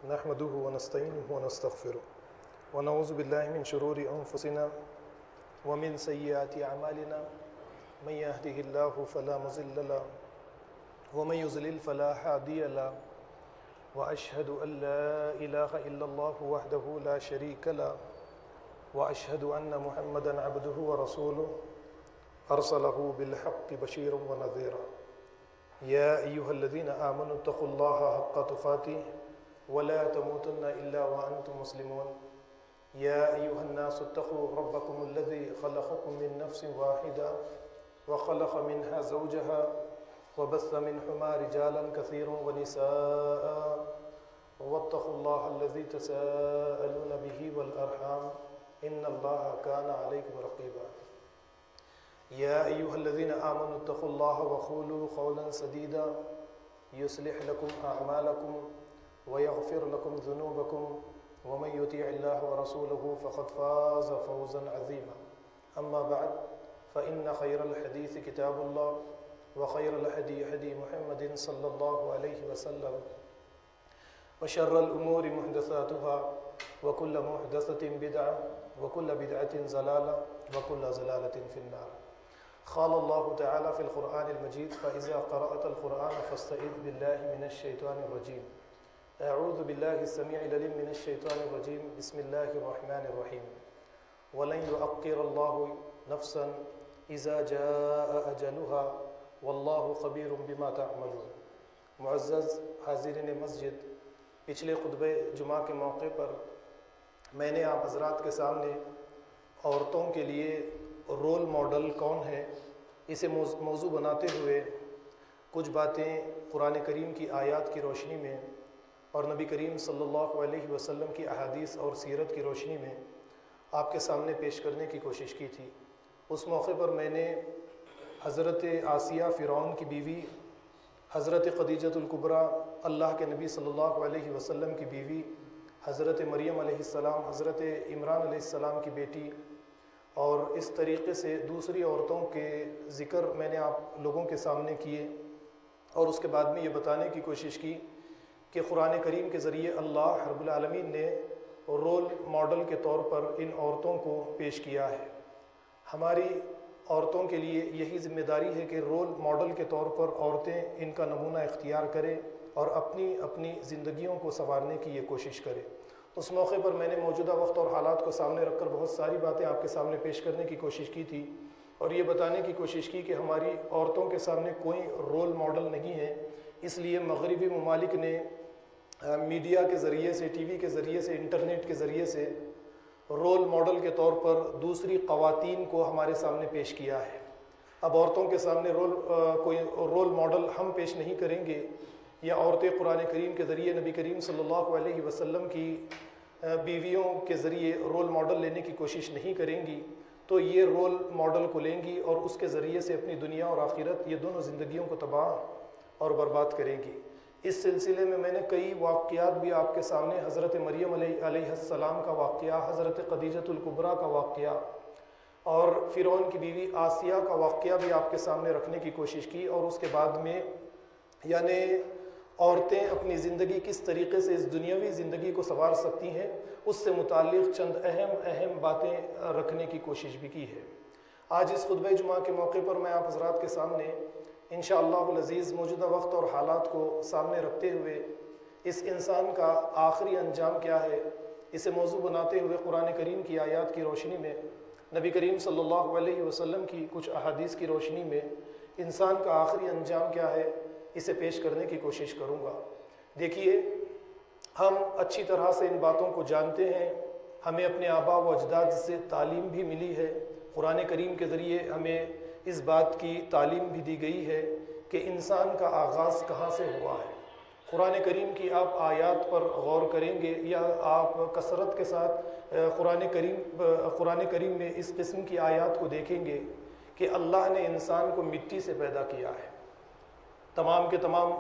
نحمده ونستعينه ونستغفره ونعوذ بالله من شرور أنفسنا ومن سيئات أعمالنا من يهده الله فلا مضل له ومن يضلل فلا هادي له وأشهد أن لا إله إلا الله وحده لا شريك له وأشهد أن محمدا عبده ورسوله أرسله بالحق بشيرا ونذيرا يا أيها الذين آمنوا اتقوا الله حق تقاته ولا تموتن إلا وأنتم مسلمون يا أيها الناس اتقوا ربكم الذي خلقكم من نفس واحدة وخلق منها زوجها وبث منهما رجالا كثيرا ونساء واتقوا الله الذي تساءلون به والأرحام إن الله كان عليكم رقيبا يا أيها الذين آمنوا اتقوا الله وقولوا قولا سديدا يصلح لكم أعمالكم ويغفر لكم ذنوبكم ومن يطع الله ورسوله فقد فاز فوزا عظيما أما بعد فإن خير الحديث كتاب الله وخير الهدي هدي محمد صلى الله عليه وسلم وشر الأمور محدثاتها وكل محدثة بدعة وكل بدعة ضلالة وكل ضلالة في النار قال الله تعالى في القرآن المجيد فإذا قرأت القرآن فاستعذ بالله من الشيطان الرجيم أعوذ بالله السميع العليم من الشيطان الرجيم بسم الله الرحمن الرحيم ولن يؤخر الله نفسا إذا جاء أجلها والله خبير بما تعملون۔ معزز حاضرین مسجد، پچھلے خطبہ جمعہ کے موقع پر میں نے آپ حضرات کے سامنے عورتوں کے لیے رول ماڈل کون ہے اسے موضوع بناتے ہوئے کچھ باتیں قرآن کریم کی آیات کی روشنی میں اور نبی کریم صلی اللہ علیہ وسلم کی احادیث اور سیرت کی روشنی میں آپ کے سامنے پیش کرنے کی کوشش کی تھی۔ اس موقع پر میں نے حضرت آسیہ فرعون کی بیوی، حضرت خدیجۃ الکبریٰ اللہ کے نبی صلی اللہ علیہ وسلم کی بیوی، حضرت مریم علیہ السلام، حضرت عمران علیہ السلام کی بیٹی اور اس طریقے سے دوسری عورتوں کے ذکر میں نے آپ لوگوں کے سامنے کیے، اور اس کے بعد میں یہ بتانے کی کوشش کی کہ قرآن کریم کے ذریعے اللہ رب العالمین نے رول ماڈل کے طور پر ان عورتوں کو پیش کیا ہے۔ ہماری عورتوں کے لیے یہی ذمہ داری ہے کہ رول ماڈل کے طور پر عورتیں ان کا نمونہ اختیار کریں اور اپنی زندگیوں کو سنوارنے کی یہ کوشش کریں۔ اس موقع پر میں نے موجودہ وقت اور حالات کو سامنے رکھ کر بہت ساری باتیں آپ کے سامنے پیش کرنے کی کوشش کی تھی، اور یہ بتانے کی کوشش کی کہ ہماری عورتوں کے سامنے کوئی رول ماڈل نہیں ہے، اس لیے مغربی ممالک نے میڈیا کے ذریعے سے، ٹی وی کے ذریعے سے، انٹرنیٹ کے ذریعے سے رول ماڈل کے طور پر دوسری خواتین کو ہمارے سامنے پیش کیا ہے۔ اب عورتوں کے سامنے کوئی رول ماڈل ہم پیش نہیں کریں گے، یا عورتیں قرآن کریم کے ذریعے نبی کریم صلی اللہ علیہ وسلم کی بیویوں کے ذریعے رول ماڈل لینے کی کوشش نہیں کریں گی، تو یہ رول ماڈل کو لیں گی اور اس کے ذریعے سے اپنی دنیا اور آخرت یہ دونوں زندگیوں کو تباہ اور برباد کریں گی۔ اس سلسلے میں نے کئی واقعات بھی آپ کے سامنے، حضرت مریم علیہ السلام کا واقعہ، حضرت خدیجۃ الکبریٰ کا واقعہ اور فرعون کی بیوی آسیہ کا واقعہ بھی آپ کے سامنے رکھنے کی کوشش کی، اور اس کے بعد میں یعنی عورتیں اپنی زندگی کس طریقے سے اس دنیاوی زندگی کو سنوار سکتی ہیں اس سے متعلق چند اہم باتیں رکھنے کی کوشش بھی کی ہے۔ آج اس خطبہ جمعہ کے موقع پر میں آپ حضرات کے سامنے انشاءاللہ العزیز موجودہ وقت اور حالات کو سامنے رکھتے ہوئے اس انسان کا آخری انجام کیا ہے اسے موضوع بناتے ہوئے قرآن کریم کی آیات کی روشنی میں، نبی کریم صلی اللہ علیہ وسلم کی کچھ احادیث کی روشنی میں انسان کا آخری انجام کیا ہے اسے پیش کرنے کی کوشش کروں گا۔ دیکھیے، ہم اچھی طرح سے ان باتوں کو جانتے ہیں، ہمیں اپنے آباء و اجداد سے تعلیم بھی ملی ہے، قرآن کریم کے ذریعے ہمیں اس بات کی تعلیم بھی دی گئی ہے کہ انسان کا آغاز کہاں سے ہوا ہے۔ قرآن کریم کی آپ آیات پر غور کریں گے یا آپ کثرت کے ساتھ قرآن کریم میں اس قسم کی آیات کو دیکھیں گے کہ اللہ نے انسان کو مٹی سے پیدا کیا ہے۔ تمام کے تمام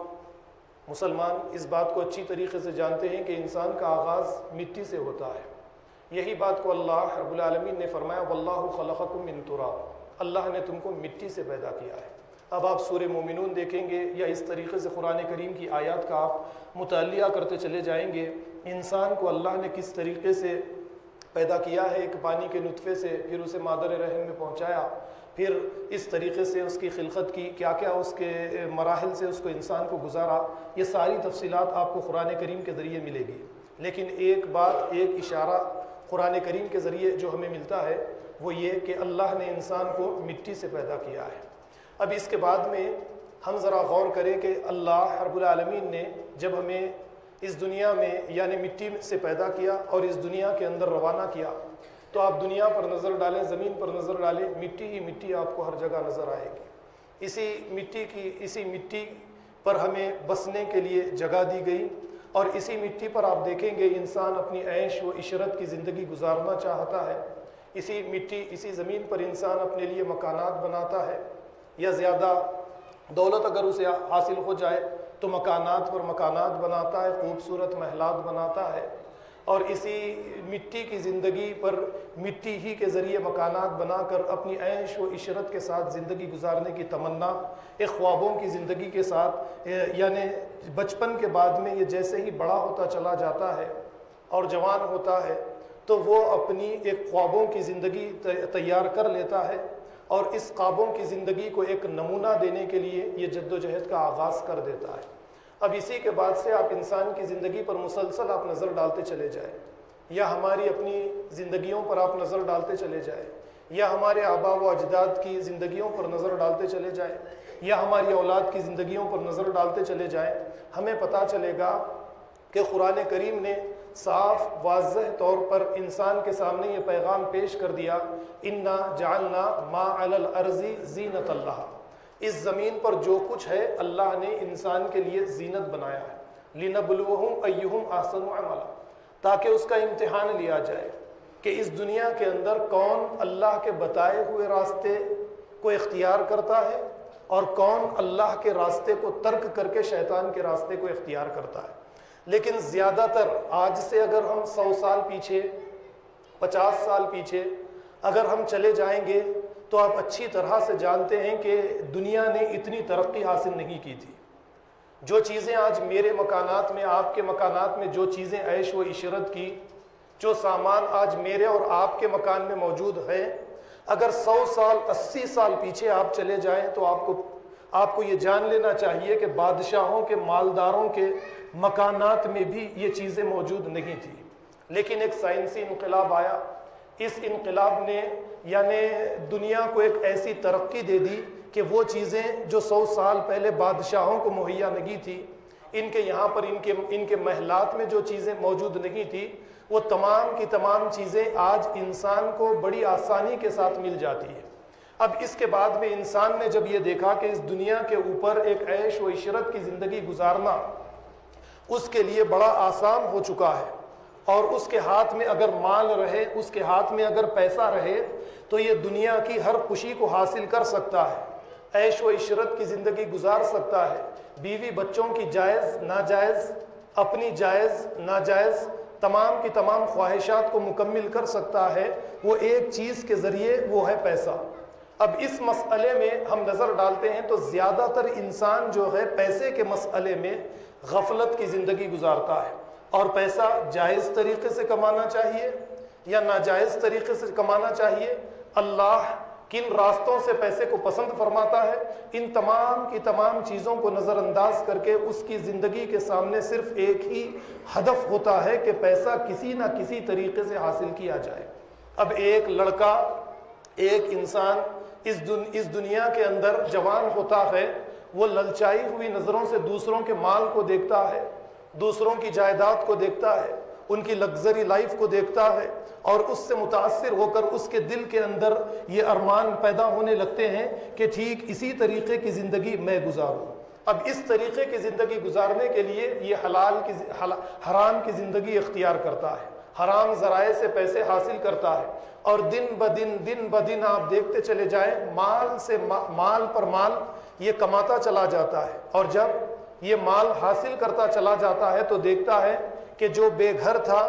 مسلمان اس بات کو اچھی طریقے سے جانتے ہیں کہ انسان کا آغاز مٹی سے ہوتا ہے۔ یہی بات کو اللہ رب العالمین نے فرمایا واللہ خلقکم من تراب، اللہ نے تم کو مٹی سے پیدا کیا ہے۔ اب آپ سورہ مومنون دیکھیں گے یا اس طریقے سے قرآن کریم کی آیات کا آپ مطالعہ کرتے چلے جائیں گے، انسان کو اللہ نے کس طریقے سے پیدا کیا ہے، ایک پانی کے نطفے سے، پھر اسے مادر رحم میں پہنچایا، پھر اس طریقے سے اس کی خلقت کی، کیا کیا اس کے مراحل سے اس کو انسان کو گزارا، یہ ساری تفصیلات آپ کو قرآن کریم کے ذریعے ملے گی۔ لیکن ایک بات، ایک اشارہ قرآن کریم کے ذریعے جو ہمیں ملتا ہے وہ یہ کہ اللہ نے انسان کو مٹی سے پیدا کیا ہے۔ اب اس کے بعد میں ہم ذرا غور کریں کہ اللہ رب العالمین نے جب ہمیں اس دنیا میں یعنی مٹی سے پیدا کیا اور اس دنیا کے اندر روانہ کیا، تو آپ دنیا پر نظر ڈالیں، زمین پر نظر ڈالیں، مٹی ہی مٹی آپ کو ہر جگہ نظر آئے گی۔ اسی مٹی پر ہمیں بسنے کے لیے جگہ دی گئی، اور اسی مٹی پر آپ دیکھیں گے انسان اپنی عیش و عشرت کی زندگی گزارنا چاہتا ہے۔ اسی زمین پر انسان اپنے لیے مکانات بناتا ہے، یا زیادہ دولت اگر اسے حاصل ہو جائے تو مکانات پر مکانات بناتا ہے، خوبصورت محلات بناتا ہے، اور اسی مٹی کی زندگی پر مٹی ہی کے ذریعے مکانات بنا کر اپنی عیش و عشرت کے ساتھ زندگی گزارنے کی تمنا، ایک خوابوں کی زندگی کے ساتھ، یعنی بچپن کے بعد میں یہ جیسے ہی بڑا ہوتا چلا جاتا ہے اور جوان ہوتا ہے تو وہ اپنی ایک خوابوں کی زندگی تیار کر لیتا ہے، اور اس خوابوں کی زندگی کو ایک نمونہ دینے کے لیے یہ جد و جہد کا آغاز کر دیتا ہے۔ اب اسی کے بعد سے آپ انسان کی زندگی پر مسلسل آپ نظر ڈالتے چلے جائیں، یا ہماری اپنی زندگیوں پر آپ نظر ڈالتے چلے جائیں، یا ہمارے آبا و اجداد کی زندگیوں پر نظر ڈالتے چلے جائیں، یا ہماری اولاد کی زندگیوں پر نظر ڈالتے چلے جائیں، ہمیں پتہ چلے گا کہ قرآن کریم نے صاف واضح طور پر انسان کے سامنے یہ پیغام پیش کر دیا، انا جعلنا ما علی الارض زینۃ اللہ، اس زمین پر جو کچھ ہے اللہ نے انسان کے لیے زینت بنایا ہے، لنبلوہم ایہم احسن عملا، تاکہ اس کا امتحان لیا جائے کہ اس دنیا کے اندر کون اللہ کے بتائے ہوئے راستے کو اختیار کرتا ہے اور کون اللہ کے راستے کو ترک کر کے شیطان کے راستے کو اختیار کرتا ہے۔ لیکن زیادہ تر آج سے اگر ہم 100 سال پیچھے، 50 سال پیچھے اگر ہم چلے جائیں گے تو آپ اچھی طرح سے جانتے ہیں کہ دنیا نے اتنی ترقی حاصل نہیں کی تھی۔ جو چیزیں آج میرے مکانات میں، آپ کے مکانات میں جو چیزیں عیش و عشرت کی، جو سامان آج میرے اور آپ کے مکان میں موجود ہے، اگر 100 سال 80 سال پیچھے آپ چلے جائیں تو آپ کو یہ جان لینا چاہیے کہ بادشاہوں کے، مالداروں کے مکانات میں بھی یہ چیزیں موجود نہیں تھیں۔ لیکن ایک سائنسی انقلاب آیا، اس انقلاب نے یعنی دنیا کو ایک ایسی ترقی دے دی کہ وہ چیزیں جو 100 سال پہلے بادشاہوں کو مہیا نہیں تھی، ان کے یہاں پر ان کے محلات میں جو چیزیں موجود نہیں تھی، وہ تمام کی تمام چیزیں آج انسان کو بڑی آسانی کے ساتھ مل جاتی ہے۔ اب اس کے بعد میں انسان نے جب یہ دیکھا کہ اس دنیا کے اوپر ایک عیش و عشرت کی زندگی گزارنا اس کے لیے بڑا آسان ہو چکا ہے، اور اس کے ہاتھ میں اگر مال رہے، اس کے ہاتھ میں اگر پیسہ رہے تو یہ دنیا کی ہر خوشی کو حاصل کر سکتا ہے، عیش و عشرت کی زندگی گزار سکتا ہے، بیوی بچوں کی جائز ناجائز، اپنی جائز ناجائز تمام کی تمام خواہشات کو مکمل کر سکتا ہے، وہ ایک چیز کے ذریعے، وہ ہے پیسہ۔ اب اس مسئلے میں ہم نظر ڈالتے ہیں تو زیادہ تر انسان جو ہے پیسے کے مسئلے میں غفلت کی زندگی گزارتا ہے، اور پیسہ جائز طریقے سے کمانا چاہیے یا ناجائز طریقے سے کمانا چاہیے، اللہ کن راستوں سے پیسے کو پسند فرماتا ہے، ان تمام کی تمام چیزوں کو نظر انداز کر کے اس کی زندگی کے سامنے صرف ایک ہی ہدف ہوتا ہے کہ پیسہ کسی نہ کسی طریقے سے حاصل کیا جائے۔ اب ایک لڑکا، ایک انسان اس دنیا کے اندر جوان ہوتا ہے، وہ للچائی ہوئی نظروں سے دوسروں کے مال کو دیکھتا ہے، دوسروں کی جائیداد کو دیکھتا ہے، ان کی لگژری لائف کو دیکھتا ہے، اور اس سے متاثر ہو کر اس کے دل کے اندر یہ ارمان پیدا ہونے لگتے ہیں کہ ٹھیک اسی طریقے کی زندگی میں گزاروں۔ اب اس طریقے کی زندگی گزارنے کے لیے یہ حرام کی زندگی اختیار کرتا ہے، حرام ذرائع سے پیسے حاصل کرتا ہے، اور دن بدن آپ دیکھتے چلے جائیں، مال پر مال یہ کماتا چلا جاتا ہے، اور جب یہ مال حاصل کرتا چلا جاتا ہے تو دیکھتا ہے کہ جو بے گھر تھا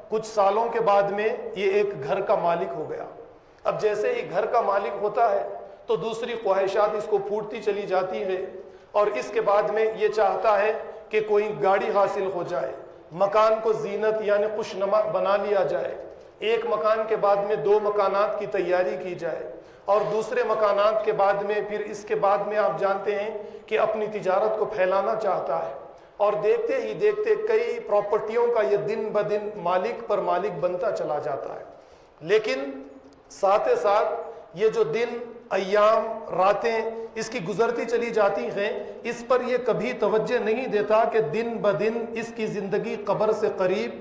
کچھ سالوں کے بعد میں یہ ایک گھر کا مالک ہو گیا۔ اب جیسے ہی گھر کا مالک ہوتا ہے تو دوسری خواہشات اس کو پھوٹتی چلی جاتی ہے، اور اس کے بعد میں یہ چاہتا ہے کہ کوئی گاڑی حاصل ہو جائے، مکان کو زینت یعنی خوشنما بنا لیا جائے، ایک مکان کے بعد میں 2 مکانات کی تیاری کی جائے، اور دوسرے مکانات کے بعد میں پھر اس کے بعد میں آپ جانتے ہیں کہ اپنی تجارت کو پھیلانا چاہتا ہے، اور دیکھتے ہی دیکھتے کئی پراپرٹیوں کا یہ دن بدن مالک پر مالک بنتا چلا جاتا ہے۔ لیکن ساتھ ساتھ یہ جو دن، ایام، راتیں اس کی گزرتی چلی جاتی ہیں، اس پر یہ کبھی توجہ نہیں دیتا کہ دن بدن اس کی زندگی قبر سے قریب،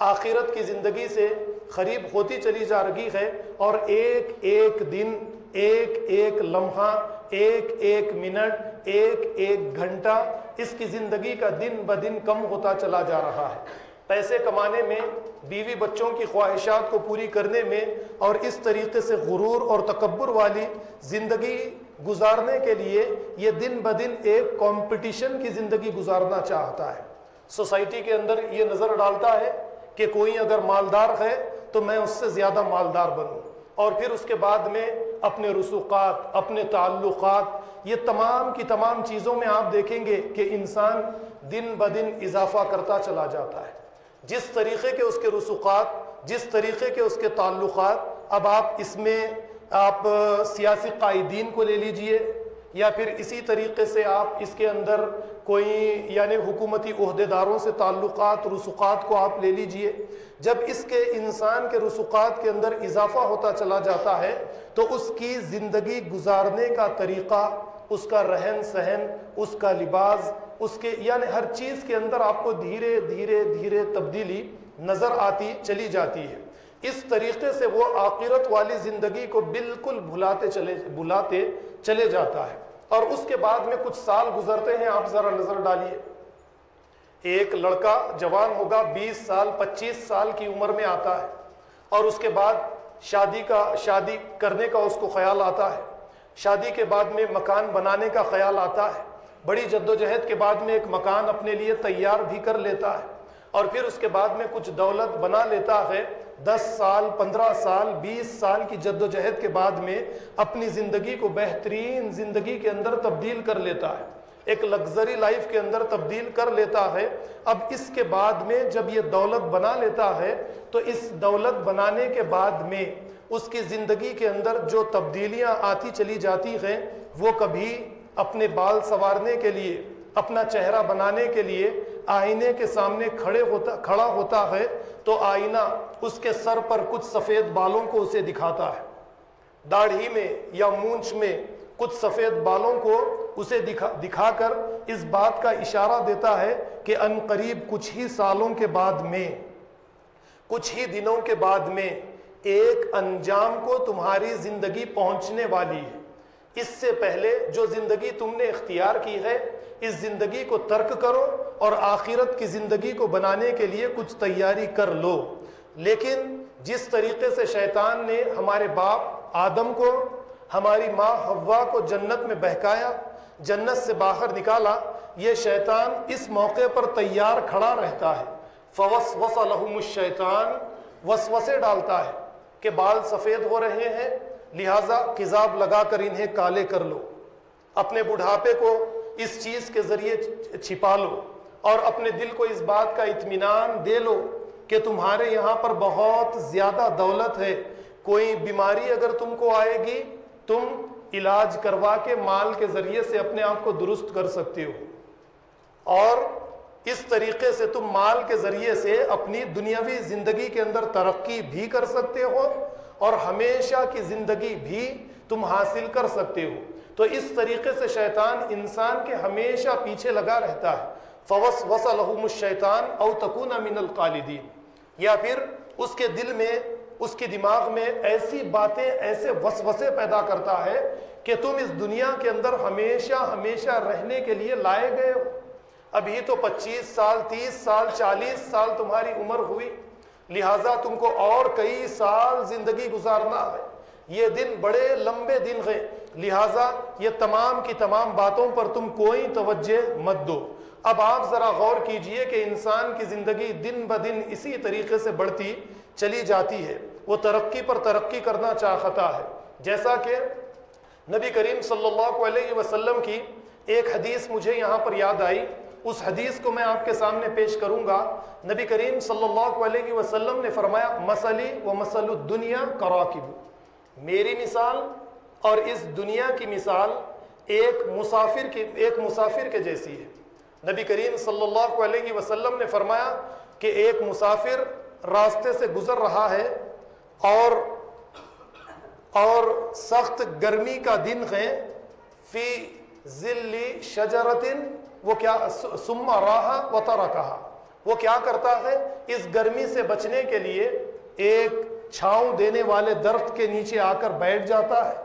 آخرت کی زندگی سے قریب ہوتی چلی جا رہی ہے، اور ایک ایک دن، ایک ایک لمحہ، ایک ایک منٹ، ایک ایک گھنٹہ اس کی زندگی کا دن بدن کم ہوتا چلا جا رہا ہے۔ پیسے کمانے میں، بیوی بچوں کی خواہشات کو پوری کرنے میں، اور اس طریقے سے غرور اور تکبر والی زندگی گزارنے کے لیے یہ دن بدن ایک کمپٹیشن کی زندگی گزارنا چاہتا ہے۔ سوسائٹی کے اندر یہ نظر ڈالتا ہے کہ کوئی اگر مالدار ہے تو میں اس سے زیادہ مالدار بنوں، اور پھر اس کے بعد میں اپنے رسوخات، اپنے تعلقات، یہ تمام کی تمام چیزوں میں آپ دیکھیں گے کہ انسان دن بدن اضافہ کرتا چلا جاتا ہے۔ جس طریقے کے اس کے رسوخات، جس طریقے کے اس کے تعلقات، اب آپ اس میں آپ سیاسی قائدین کو لے لیجئے، یا پھر اسی طریقے سے آپ اس کے اندر کوئی یعنی حکومتی عہدیداروں سے تعلقات، رسوخات کو آپ لے لیجئے، جب اس کے انسان کے رسوخات کے اندر اضافہ ہوتا چلا جاتا ہے تو اس کی زندگی گزارنے کا طریقہ، اس کا رہن سہن، اس کا لباس، اس کے یعنی ہر چیز کے اندر آپ کو دھیرے دھیرے دھیرے تبدیلی نظر آتی چلی جاتی ہے۔ اس طریقے سے وہ آخرت والی زندگی کو بالکل بھلاتے چلے جاتا ہے، اور اس کے بعد میں کچھ سال گزرتے ہیں، آپ ذرا نظر ڈالیے، ایک لڑکا جوان ہوگا، 20 سال 25 سال کی عمر میں آتا ہے، اور اس کے بعد شادی کرنے کا اس کو خیال آتا ہے، شادی کے بعد میں مکان بنانے کا خیال آتا ہے، بڑی جدوجہد کے بعد میں ایک مکان اپنے لیے تیار بھی کر لیتا ہے، اور پھر اس کے بعد میں کچھ دولت بنا لیتا ہے، 10 سال 15 سال 20 سال کی جدوجہد کے بعد میں اپنی زندگی کو بہترین زندگی کے اندر تبدیل کر لیتا ہے، ایک لگزری لائف کے اندر تبدیل کر لیتا ہے۔ اب اس کے بعد میں جب یہ دولت بنا لیتا ہے تو اس دولت بنانے کے بعد میں اس کی زندگی کے اندر جو تبدیلیاں آتی چلی جاتی ہیں، وہ کبھی اپنے بال سنوارنے کے لیے، اپنا چہرہ بنانے کے لیے آئینے کے سامنے کھڑا ہوتا ہے تو آئینہ اس کے سر پر کچھ سفید بالوں کو اسے دکھاتا ہے، داڑھی میں یا مونچھ میں کچھ سفید بالوں کو اسے دکھا کر اس بات کا اشارہ دیتا ہے کہ ان قریب کچھ ہی سالوں کے بعد میں، کچھ ہی دنوں کے بعد میں ایک انجام کو تمہاری زندگی پہنچنے والی ہے۔ اس سے پہلے جو زندگی تم نے اختیار کی ہے، اس زندگی کو ترک کرو اور آخرت کی زندگی کو بنانے کے لیے کچھ تیاری کر لو۔ لیکن جس طریقے سے شیطان نے ہمارے باپ آدم کو، ہماری ماں حوا کو جنت میں بہکایا، جنت سے باہر نکالا، یہ شیطان اس موقع پر تیار کھڑا رہتا ہے۔ فوسوس لہم الشیطان، وسوسے ڈالتا ہے کہ بال سفید ہو رہے ہیں، لہٰذا قذاب لگا کر انہیں کالے کر لو، اپنے بڑھاپے کو اس چیز کے ذریعے چھپا لو، اور اپنے دل کو اس بات کا اطمینان دے لو کہ تمہارے یہاں پر بہت زیادہ دولت ہے، کوئی بیماری اگر تم کو آئے گی تم علاج کروا کے مال کے ذریعے سے اپنے آپ کو درست کر سکتے ہو، اور اس طریقے سے تم مال کے ذریعے سے اپنی دنیاوی زندگی کے اندر ترقی بھی کر سکتے ہو اور ہمیشہ کی زندگی بھی تم حاصل کر سکتے ہو۔ تو اس طریقے سے شیطان انسان کے ہمیشہ پیچھے لگا رہتا ہے۔ فوسوس لہم الشیطان او تکون من الخالدین، یا پھر اس کے دل میں، اس کے دماغ میں ایسی باتیں، ایسے وسوسے پیدا کرتا ہے کہ تم اس دنیا کے اندر ہمیشہ ہمیشہ رہنے کے لیے لائے گئے ہو، ابھی تو 25 سال 30 سال 40 سال تمہاری عمر ہوئی، لہٰذا تم کو اور کئی سال زندگی گزارنا ہے، یہ دن بڑے لمبے دن ہیں، لہٰذا یہ تمام کی تمام باتوں پر تم کوئی توجہ مت دو۔ اب آپ ذرا غور کیجئے کہ انسان کی زندگی دن بدن اسی طریقے سے بڑھتی چلی جاتی ہے، وہ ترقی پر ترقی کرنا چاہتا ہے، جیسا کہ نبی کریم صلی اللہ علیہ وسلم کی ایک حدیث مجھے یہاں پر یاد آئی، اس حدیث کو میں آپ کے سامنے پیش کروں گا۔ نبی کریم صلی اللہ علیہ وسلم نے فرمایا مثلی و مثل الدنیا کراکب، میری مثال اور اس دنیا کی مثال ایک مسافر کے جیسی ہے۔ نبی کریم صلی اللہ علیہ وسلم نے فرمایا کہ ایک مسافر راستے سے گزر رہا ہے اور سخت گرمی کا دن ہے، فی ظل شجرۃ، وہ کیا ثم راح وترکھا، وہ کیا کرتا ہے اس گرمی سے بچنے کے لیے ایک چھاؤں دینے والے درخت کے نیچے آ کر بیٹھ جاتا ہے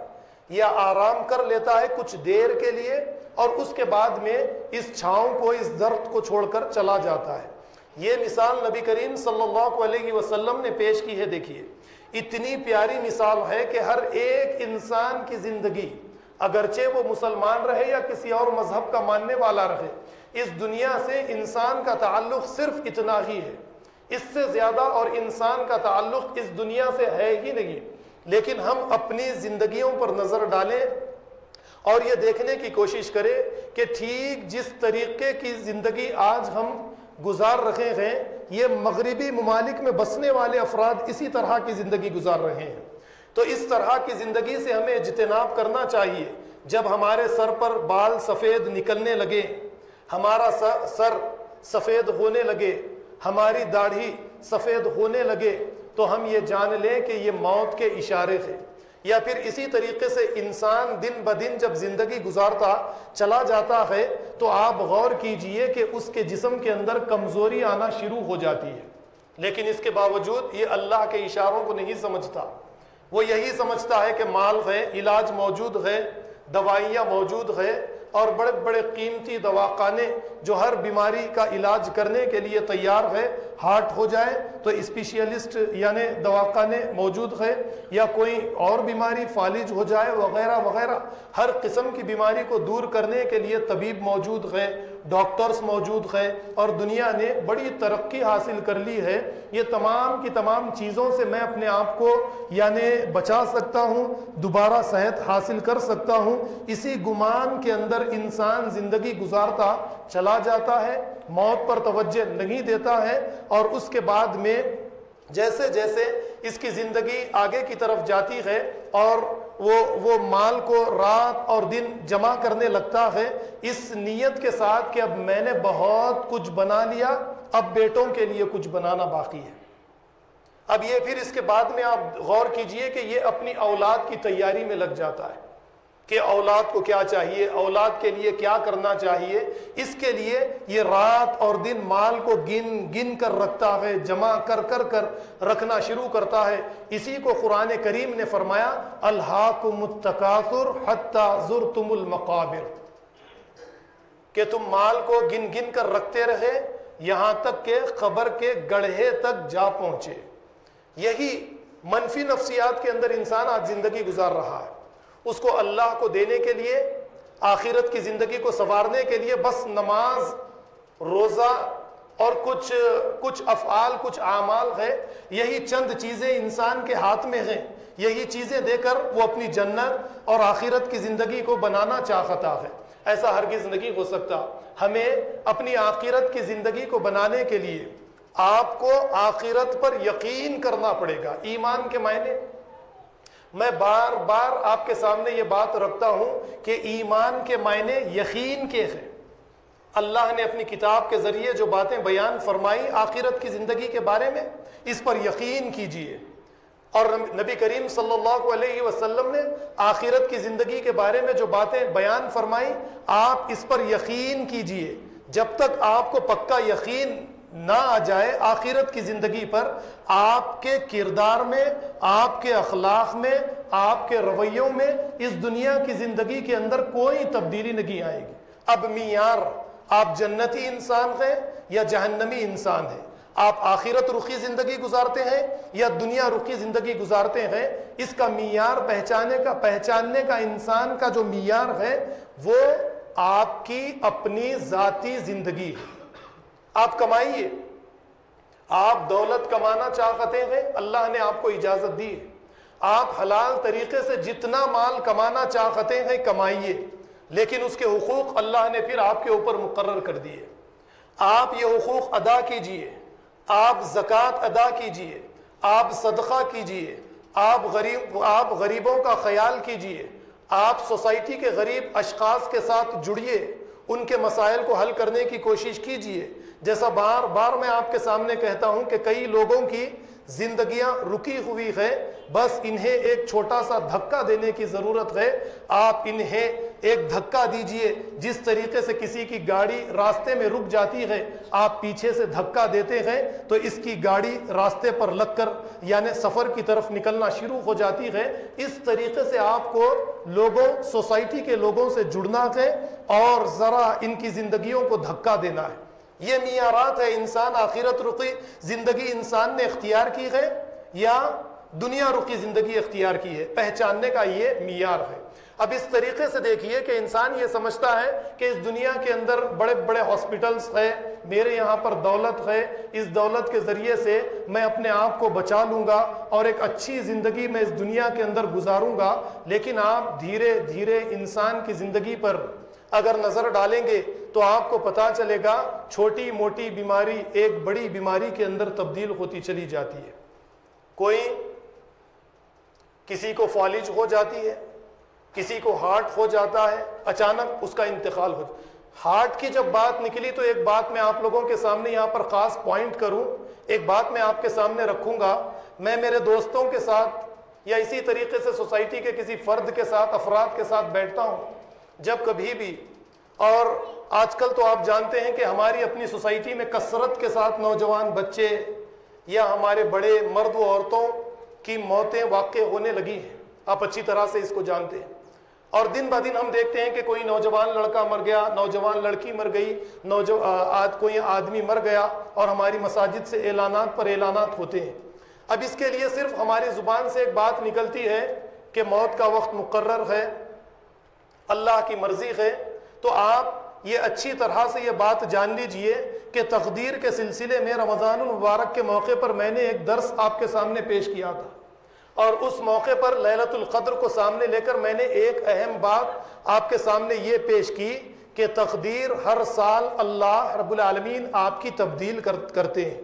یا آرام کر لیتا ہے کچھ دیر کے لیے، اور اس کے بعد میں اس چھاؤں کو، اس درخت کو چھوڑ کر چلا جاتا ہے۔ یہ مثال نبی کریم صلی اللہ علیہ وسلم نے پیش کی ہے۔ دیکھیے اتنی پیاری مثال ہے کہ ہر ایک انسان کی زندگی، اگرچہ وہ مسلمان رہے یا کسی اور مذہب کا ماننے والا رہے، اس دنیا سے انسان کا تعلق صرف اتنا ہی ہے، اس سے زیادہ اور انسان کا تعلق اس دنیا سے ہے ہی نہیں۔ لیکن ہم اپنی زندگیوں پر نظر ڈالیں اور یہ دیکھنے کی کوشش کریں کہ ٹھیک جس طریقے کی زندگی آج ہم گزار رہے ہیں، یہ مغربی ممالک میں بسنے والے افراد اسی طرح کی زندگی گزار رہے ہیں۔ تو اس طرح کی زندگی سے ہمیں اجتناب کرنا چاہیے۔ جب ہمارے سر پر بال سفید نکلنے لگے، ہمارا سر سفید ہونے لگے، ہماری داڑھی سفید ہونے لگے، تو ہم یہ جان لیں کہ یہ موت کے اشارے تھے۔ یا پھر اسی طریقے سے انسان دن بدن جب زندگی گزارتا چلا جاتا ہے تو آپ غور کیجئے کہ اس کے جسم کے اندر کمزوری آنا شروع ہو جاتی ہے، لیکن اس کے باوجود یہ اللہ کے اشاروں کو نہیں سمجھتا۔ وہ یہی سمجھتا ہے کہ مال ہے، علاج موجود ہے، دوائیاں موجود ہے، اور بڑے بڑے قیمتی دواخانے جو ہر بیماری کا علاج کرنے کے لیے تیار ہے، ہارٹ ہو جائے تو اسپیشلسٹ یعنی دواخانے موجود ہے، یا کوئی اور بیماری فالج ہو جائے وغیرہ وغیرہ، ہر قسم کی بیماری کو دور کرنے کے لیے طبیب موجود ہے، ڈاکٹرز موجود ہے، اور دنیا نے بڑی ترقی حاصل کر لی ہے۔ یہ تمام کی تمام چیزوں سے میں اپنے آپ کو یعنی بچا سکتا ہوں، دوبارہ صحت حاصل کر سکتا ہوں، اسی گمان کے اندر انسان زندگی گزارتا چلا جاتا ہے، موت پر توجہ نہیں دیتا ہے، اور اس کے بعد میں جیسے جیسے اس کی زندگی آگے کی طرف جاتی ہے اور وہ مال کو رات اور دن جمع کرنے لگتا ہے اس نیت کے ساتھ کہ اب میں نے بہت کچھ بنا لیا، اب بیٹوں کے لیے کچھ بنانا باقی ہے۔ اب یہ پھر اس کے بعد میں آپ غور کیجئے کہ یہ اپنی اولاد کی تیاری میں لگ جاتا ہے کہ اولاد کو کیا چاہیے، اولاد کے لیے کیا کرنا چاہیے، اس کے لیے یہ رات اور دن مال کو گن گن کر رکھتا ہے، جمع کر کر کر رکھنا شروع کرتا ہے۔ اسی کو قرآن کریم نے فرمایا الہاکم التکاثر حتی زرتم المقابر، کہ تم مال کو گن گن کر رکھتے رہے یہاں تک کہ قبر کے گڑھے تک جا پہنچے۔ یہی منفی نفسیات کے اندر انسان آج زندگی گزار رہا ہے۔ اس کو اللہ کو دینے کے لیے، آخرت کی زندگی کو سنوارنے کے لیے بس نماز، روزہ اور کچھ افعال، کچھ اعمال ہے، یہی چند چیزیں انسان کے ہاتھ میں ہیں، یہی چیزیں دے کر وہ اپنی جنت اور آخرت کی زندگی کو بنانا چاہتا ہے۔ ایسا ہرگز نہیں ہو سکتا۔ ہمیں اپنی آخرت کی زندگی کو بنانے کے لیے آپ کو آخرت پر یقین کرنا پڑے گا۔ ایمان کے معنی میں بار بار آپ کے سامنے یہ بات رکھتا ہوں کہ ایمان کے معنی یقین کے ہیں۔ اللہ نے اپنی کتاب کے ذریعے جو باتیں بیان فرمائی آخرت کی زندگی کے بارے میں، اس پر یقین کیجئے۔ اور نبی کریم صلی اللہ علیہ وسلم نے آخرت کی زندگی کے بارے میں جو باتیں بیان فرمائی، آپ اس پر یقین کیجئے۔ جب تک آپ کو پکا یقین نہ آ جائے آخرت کی زندگی پر، آپ کے کردار میں، آپ کے اخلاق میں، آپ کے رویوں میں اس دنیا کی زندگی کے اندر کوئی تبدیلی نہیں آئے گی۔ اب معیار آپ جنتی انسان ہیں یا جہنمی انسان ہیں، آپ آخرت رخی زندگی گزارتے ہیں یا دنیا رخی زندگی گزارتے ہیں، اس کا معیار پہچاننے کا انسان کا جو معیار ہے وہ آپ کی اپنی ذاتی زندگی ہے۔ آپ کمائیے، آپ دولت کمانا چاہتے ہیں، اللہ نے آپ کو اجازت دی ہے۔ آپ حلال طریقے سے جتنا مال کمانا چاہتے ہیں کمائیے، لیکن اس کے حقوق اللہ نے پھر آپ کے اوپر مقرر کر دیے۔ آپ یہ حقوق ادا کیجئے، آپ زکوٰۃ ادا کیجئے، آپ صدقہ کیجئے، آپ غریبوں کا خیال کیجئے، آپ سوسائٹی کے غریب اشخاص کے ساتھ جڑیے، ان کے مسائل کو حل کرنے کی کوشش کیجئے۔ جیسا بار بار میں آپ کے سامنے کہتا ہوں کہ کئی لوگوں کی زندگیاں رکی ہوئی ہے، بس انہیں ایک چھوٹا سا دھکا دینے کی ضرورت ہے۔ آپ انہیں ایک دھکا دیجئے، جس طریقے سے کسی کی گاڑی راستے میں رک جاتی ہے، آپ پیچھے سے دھکا دیتے ہیں تو اس کی گاڑی راستے پر لگ کر یعنی سفر کی طرف نکلنا شروع ہو جاتی ہے۔ اس طریقے سے آپ کو لوگوں، سوسائٹی کے لوگوں سے جڑنا ہے اور ذرا ان کی زندگیوں کو دھکا دینا ہے۔ یہ معیارات ہے انسان آخرت رخی زندگی انسان نے اختیار کی ہے یا دنیا رخی زندگی اختیار کی ہے، پہچاننے کا یہ معیار ہے۔ اب اس طریقے سے دیکھیے کہ انسان یہ سمجھتا ہے کہ اس دنیا کے اندر بڑے بڑے ہاسپٹلز ہے، میرے یہاں پر دولت ہے، اس دولت کے ذریعے سے میں اپنے آپ کو بچا لوں گا اور ایک اچھی زندگی میں اس دنیا کے اندر گزاروں گا۔ لیکن آپ دھیرے دھیرے انسان کی زندگی پر اگر نظر ڈالیں گے تو آپ کو پتہ چلے گا چھوٹی موٹی بیماری ایک بڑی بیماری کے اندر تبدیل ہوتی چلی جاتی ہے۔ کوئی کسی کو فالج ہو جاتی ہے، کسی کو ہارٹ ہو جاتا ہے، اچانک اس کا انتقال ہو جاتا ہے۔ ہارٹ کی جب بات نکلی تو ایک بات میں آپ لوگوں کے سامنے یہاں پر خاص پوائنٹ کروں، ایک بات میں آپ کے سامنے رکھوں گا۔ میں میرے دوستوں کے ساتھ یا اسی طریقے سے سوسائٹی کے کسی فرد کے ساتھ، افراد کے ساتھ بیٹھتا ہوں جب کبھی بھی، اور آج کل تو آپ جانتے ہیں کہ ہماری اپنی سوسائٹی میں کثرت کے ساتھ نوجوان بچے یا ہمارے بڑے مرد و عورتوں کی موتیں واقع ہونے لگی ہیں، آپ اچھی طرح سے اس کو جانتے ہیں۔ اور دن بہ دن ہم دیکھتے ہیں کہ کوئی نوجوان لڑکا مر گیا، نوجوان لڑکی مر گئی، کوئی آدمی مر گیا، اور ہماری مساجد سے اعلانات پر اعلانات ہوتے ہیں۔ اب اس کے لیے صرف ہماری زبان سے ایک بات نکلتی ہے کہ موت کا وقت مقرر ہے، اللہ کی مرضی ہے، تو آپ یہ اچھی طرح سے یہ بات جان لیجئے کہ تقدیر کے سلسلے میں رمضان المبارک کے موقع پر میں نے ایک درس آپ کے سامنے پیش کیا تھا، اور اس موقع پر لیلۃ القدر کو سامنے لے کر میں نے ایک اہم بات آپ کے سامنے یہ پیش کی کہ تقدیر ہر سال اللہ رب العالمین آپ کی تبدیل کرتے ہیں۔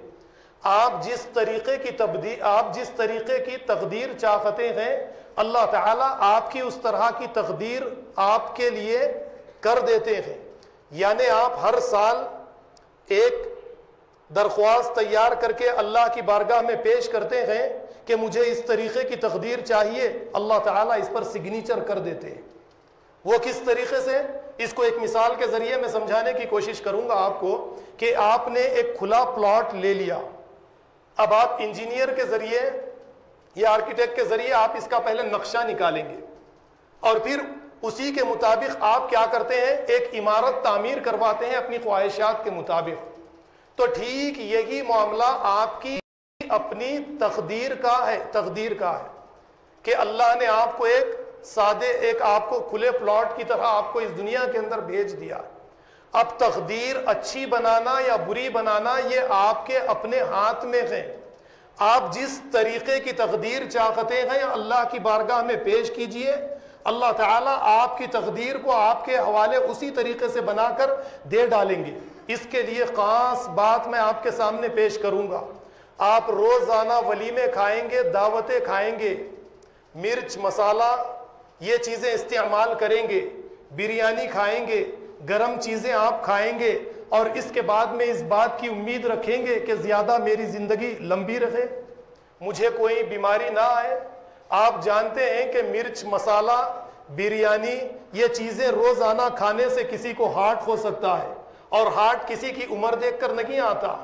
آپ جس طریقے کی تقدیر چاہتے ہیں، اللہ تعالیٰ آپ کی اس طرح کی تقدیر آپ کے لیے کر دیتے ہیں۔ یعنی آپ ہر سال ایک درخواست تیار کر کے اللہ کی بارگاہ میں پیش کرتے ہیں کہ مجھے اس طریقے کی تقدیر چاہیے، اللہ تعالیٰ اس پر سگنیچر کر دیتے ہیں۔ وہ کس طریقے سے، اس کو ایک مثال کے ذریعے میں سمجھانے کی کوشش کروں گا آپ کو کہ آپ نے ایک کھلا پلاٹ لے لیا، اب آپ انجینئر کے ذریعے یا آرکیٹیکٹ کے ذریعے آپ اس کا پہلے نقشہ نکالیں گے، اور پھر اسی کے مطابق آپ کیا کرتے ہیں، ایک عمارت تعمیر کرواتے ہیں اپنی خواہشات کے مطابق۔ تو ٹھیک یہی معاملہ آپ کی اپنی تقدیر کا ہے کہ اللہ نے آپ کو ایک آپ کو کھلے پلاٹ کی طرح آپ کو اس دنیا کے اندر بھیج دیا۔ اب تقدیر اچھی بنانا یا بری بنانا یہ آپ کے اپنے ہاتھ میں ہے۔ آپ جس طریقے کی تقدیر چاہتے ہیں اللہ کی بارگاہ میں پیش کیجئے، اللہ تعالیٰ آپ کی تقدیر کو آپ کے حوالے اسی طریقے سے بنا کر دے ڈالیں گے۔ اس کے لیے خاص بات میں آپ کے سامنے پیش کروں گا۔ آپ روزانہ ولیمے کھائیں گے، دعوتیں کھائیں گے، مرچ مسالہ یہ چیزیں استعمال کریں گے، بریانی کھائیں گے، گرم چیزیں آپ کھائیں گے، اور اس کے بعد میں اس بات کی امید رکھیں گے کہ زیادہ میری زندگی لمبی رہے، مجھے کوئی بیماری نہ آئے۔ آپ جانتے ہیں کہ مرچ مسالہ، بریانی یہ چیزیں روزانہ کھانے سے کسی کو ہارٹ ہو سکتا ہے، اور ہارٹ کسی کی عمر دیکھ کر نہیں آتا،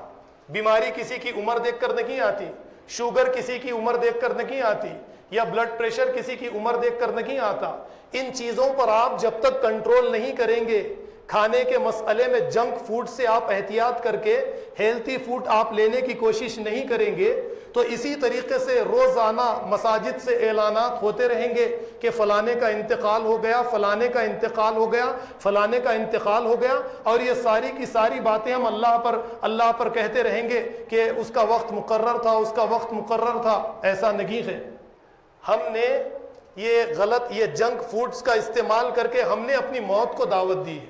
بیماری کسی کی عمر دیکھ کر نہیں آتی، شوگر کسی کی عمر دیکھ کر نہیں آتی، یا بلڈ پریشر کسی کی عمر دیکھ کر نہیں آتا۔ ان چیزوں پر آپ جب تک کنٹرول نہیں کریں گے، کھانے کے مسئلے میں جنک فوڈ سے آپ احتیاط کر کے ہیلتھی فوڈ آپ لینے کی کوشش نہیں کریں گے، تو اسی طریقے سے روزانہ مساجد سے اعلانات ہوتے رہیں گے کہ فلانے کا انتقال ہو گیا، فلانے کا انتقال ہو گیا، فلانے کا انتقال ہو گیا، اور یہ ساری کی ساری باتیں ہم اللہ پر کہتے رہیں گے کہ اس کا وقت مقرر تھا، اس کا وقت مقرر تھا۔ ایسا نہیں ہے۔ ہم نے یہ جنک فوڈز کا استعمال کر کے ہم نے اپنی موت کو دعوت دی ہے۔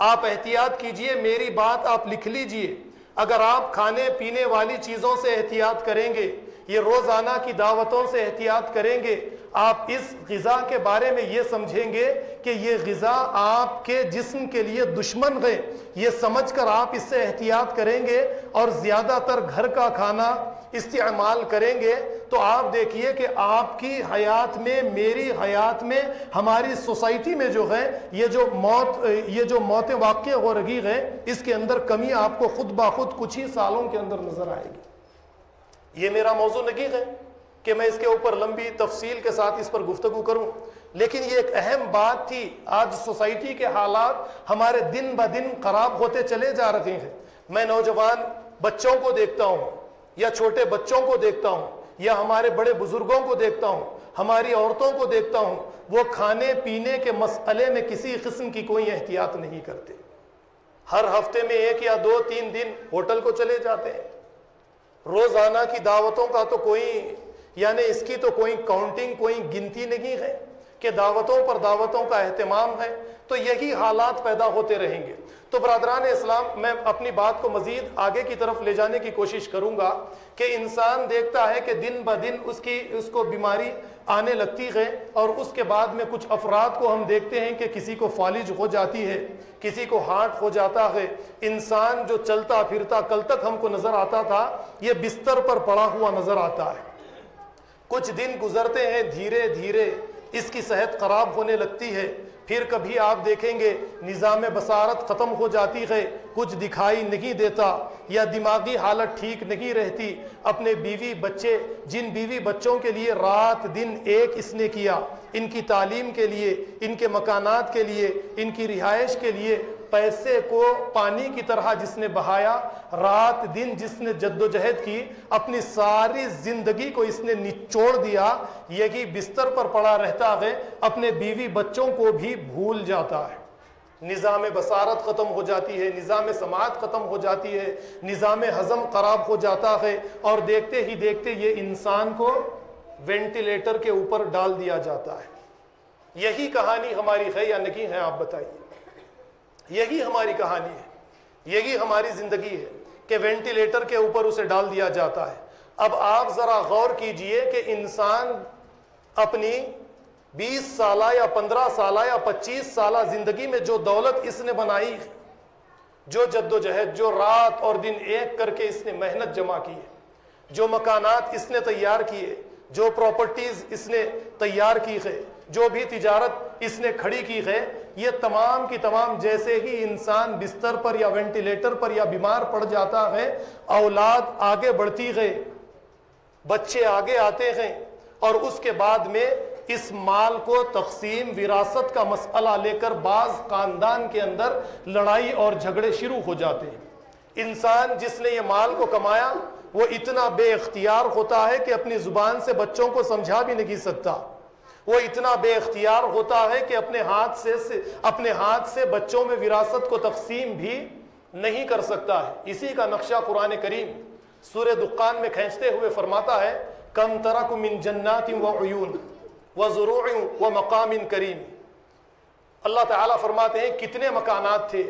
آپ احتیاط کیجئے، میری بات آپ لکھ لیجئے، اگر آپ کھانے پینے والی چیزوں سے احتیاط کریں گے، یہ روزانہ کی دعوتوں سے احتیاط کریں گے، آپ اس غذا کے بارے میں یہ سمجھیں گے کہ یہ غذا آپ کے جسم کے لیے دشمن ہے، یہ سمجھ کر آپ اس سے احتیاط کریں گے اور زیادہ تر گھر کا کھانا استعمال کریں گے، تو آپ دیکھیے کہ آپ کی حیات میں، میری حیات میں، ہماری سوسائٹی میں جو ہے یہ جو موت واقع ہو رہی ہے، اس کے اندر کمی آپ کو خود بخود کچھ ہی سالوں کے اندر نظر آئے گی۔ یہ میرا موضوع نہیں ہے کہ میں اس کے اوپر لمبی تفصیل کے ساتھ اس پر گفتگو کروں، لیکن یہ ایک اہم بات تھی۔ آج سوسائٹی کے حالات ہمارے دن بدن خراب ہوتے چلے جا رہے ہیں۔ میں نوجوان بچوں کو دیکھتا ہوں، یا چھوٹے بچوں کو دیکھتا ہوں، یا ہمارے بڑے بزرگوں کو دیکھتا ہوں، ہماری عورتوں کو دیکھتا ہوں، وہ کھانے پینے کے مسئلے میں کسی قسم کی کوئی احتیاط نہیں کرتے۔ ہر ہفتے میں 1 یا 2 3 دن ہوٹل کو چلے جاتے ہیں۔ روزانہ کی دعوتوں کا تو اس کی تو کوئی کاؤنٹنگ، کوئی گنتی نہیں ہے کہ دعوتوں پر دعوتوں کا اہتمام ہے، تو یہی حالات پیدا ہوتے رہیں گے۔ تو برادران اسلام، میں اپنی بات کو مزید آگے کی طرف لے جانے کی کوشش کروں گا کہ انسان دیکھتا ہے کہ دن بدن اس کو بیماری آنے لگتی ہے، اور اس کے بعد میں کچھ افراد کو ہم دیکھتے ہیں کہ کسی کو فالج ہو جاتی ہے، کسی کو ہارٹ ہو جاتا ہے۔ انسان جو چلتا پھرتا کل تک ہم کو نظر آتا تھا، یہ بستر پر پڑا ہوا نظر آتا ہے۔ کچھ دن گزرتے ہیں، دھیرے دھیرے اس کی صحت خراب ہونے لگتی ہے، پھر کبھی آپ دیکھیں گے نظام بصارت ختم ہو جاتی ہے، کچھ دکھائی نہیں دیتا، یا دماغی حالت ٹھیک نہیں رہتی۔ اپنے بیوی بچے، جن بیوی بچوں کے لیے رات دن ایک اس نے کیا، ان کی تعلیم کے لیے، ان کے مکانات کے لیے، ان کی رہائش کے لیے پیسے کو پانی کی طرح جس نے بہایا، رات دن جس نے جد و جہد کی، اپنی ساری زندگی کو اس نے نچوڑ دیا، یہی بستر پر پڑا رہتا ہے، اپنے بیوی بچوں کو بھی بھول جاتا ہے۔ نظام بصارت ختم ہو جاتی ہے، نظام سماعت ختم ہو جاتی ہے، نظام ہضم خراب ہو جاتا ہے، اور دیکھتے ہی دیکھتے یہ انسان کو وینٹیلیٹر کے اوپر ڈال دیا جاتا ہے۔ یہی کہانی ہماری ہے یا نہیں ہے؟ آپ بتائیے۔ یہی ہماری کہانی ہے، یہی ہماری زندگی ہے کہ وینٹیلیٹر کے اوپر اسے ڈال دیا جاتا ہے۔ اب آپ ذرا غور کیجئے کہ انسان اپنی 20 سالہ یا 15 سالہ یا 25 سالہ زندگی میں جو دولت اس نے بنائی ہے، جو جد و جہد، جو رات اور دن ایک کر کے اس نے محنت جمع کی ہے، جو مکانات اس نے تیار کیے، جو پراپرٹیز اس نے تیار کی ہے، جو بھی تجارت اس نے کھڑی کی ہے، یہ تمام کی تمام جیسے ہی انسان بستر پر یا وینٹیلیٹر پر یا بیمار پڑ جاتا ہے، اولاد آگے بڑھتی ہے، بچے آگے آتے ہیں، اور اس کے بعد میں اس مال کو تقسیم وراثت کا مسئلہ لے کر بعض خاندان کے اندر لڑائی اور جھگڑے شروع ہو جاتے ہیں۔ انسان جس نے یہ مال کو کمایا، وہ اتنا بے اختیار ہوتا ہے کہ اپنی زبان سے بچوں کو سمجھا بھی نہیں سکتا، وہ اتنا بے اختیار ہوتا ہے کہ اپنے ہاتھ سے بچوں میں وراثت کو تقسیم بھی نہیں کر سکتا ہے۔ اسی کا نقشہ قرآن کریم سورہ دخان میں کھینچتے ہوئے فرماتا ہے، کم ترک من جنات وعیون وزروع ومقام کریم۔ اللہ تعالیٰ فرماتے ہیں کتنے مکانات تھے،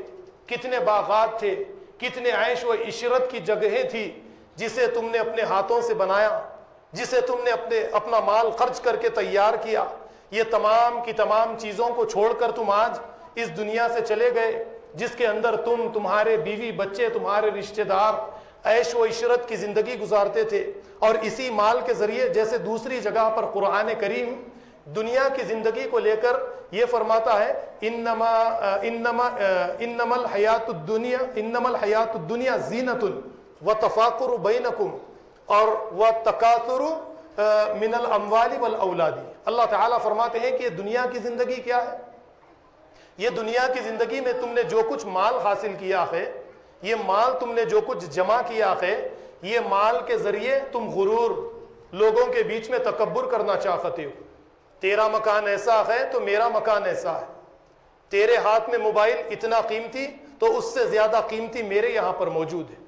کتنے باغات تھے، کتنے عیش و عشرت کی جگہیں تھی جسے تم نے اپنے ہاتھوں سے بنایا، جسے تم نے اپنا مال خرچ کر کے تیار کیا۔ یہ تمام کی تمام چیزوں کو چھوڑ کر تم آج اس دنیا سے چلے گئے، جس کے اندر تم، تمہارے بیوی بچے، تمہارے رشتہ دار عیش و عشرت کی زندگی گزارتے تھے، اور اسی مال کے ذریعے، جیسے دوسری جگہ پر قرآن کریم دنیا کی زندگی کو لے کر یہ فرماتا ہے، انما الحیات الدنیا زینۃ وتفاخر بینکم اور وتکاثر من الاموال والاولاد۔ اللہ تعالیٰ فرماتے ہیں کہ یہ دنیا کی زندگی کیا ہے؟ یہ دنیا کی زندگی میں تم نے جو کچھ مال حاصل کیا ہے، یہ مال تم نے جو کچھ جمع کیا ہے، یہ مال کے ذریعے تم غرور، لوگوں کے بیچ میں تکبر کرنا چاہتے ہو۔ تیرا مکان ایسا ہے تو میرا مکان ایسا ہے، تیرے ہاتھ میں موبائل اتنا قیمتی تو اس سے زیادہ قیمتی میرے یہاں پر موجود ہے،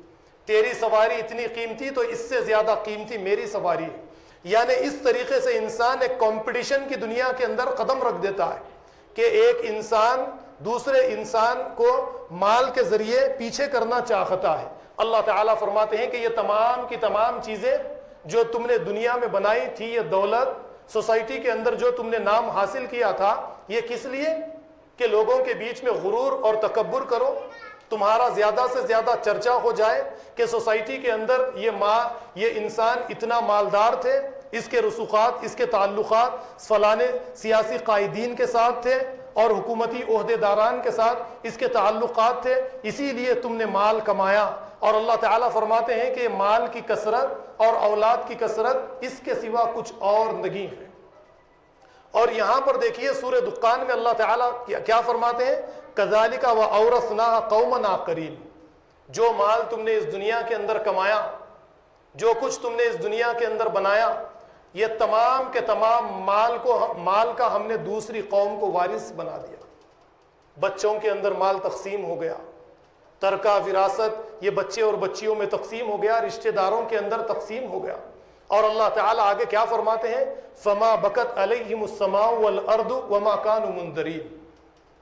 تیری سواری اتنی قیمتی تو اس سے زیادہ قیمتی میری سواری ہے۔ یعنی اس طریقے سے انسان ایک کمپٹیشن کی دنیا کے اندر قدم رکھ دیتا ہے کہ ایک انسان دوسرے انسان کو مال کے ذریعے پیچھے کرنا چاہتا ہے۔ اللہ تعالیٰ فرماتے ہیں کہ یہ تمام کی تمام چیزیں جو تم نے دنیا میں بنائی تھی، یہ دولت، سوسائٹی کے اندر جو تم نے نام حاصل کیا تھا، یہ کس لیے؟ کہ لوگوں کے بیچ میں غرور اور تکبر کرو، تمہارا زیادہ سے زیادہ چرچا ہو جائے کہ سوسائٹی کے اندر یہ انسان اتنا مالدار تھے، اس کے رسوخات، اس کے تعلقات فلانے سیاسی قائدین کے ساتھ تھے اور حکومتی عہدے داران کے ساتھ اس کے تعلقات تھے، اسی لیے تم نے مال کمایا۔ اور اللہ تعالیٰ فرماتے ہیں کہ مال کی کثرت اور اولاد کی کثرت اس کے سوا کچھ اور نہیں ہے۔ اور یہاں پر دیکھیے سورہ دخان میں اللہ تعالیٰ کیا فرماتے ہیں؟ کذالک وَأَوْرَثْنَاهَا قَوْمًا آخَرِينَ۔ جو مال تم نے اس دنیا کے اندر کمایا، جو کچھ تم نے اس دنیا کے اندر بنایا، یہ تمام کے تمام مال کا ہم نے دوسری قوم کو وارث بنا دیا۔ بچوں کے اندر مال تقسیم ہو گیا، ترکہ وراثت یہ بچے اور بچیوں میں تقسیم ہو گیا، رشتہ داروں کے اندر تقسیم ہو گیا۔ اور اللہ تعالیٰ آگے کیا فرماتے ہیں؟ فما بکت علیہم السماء والارض وما كانوا منذرین۔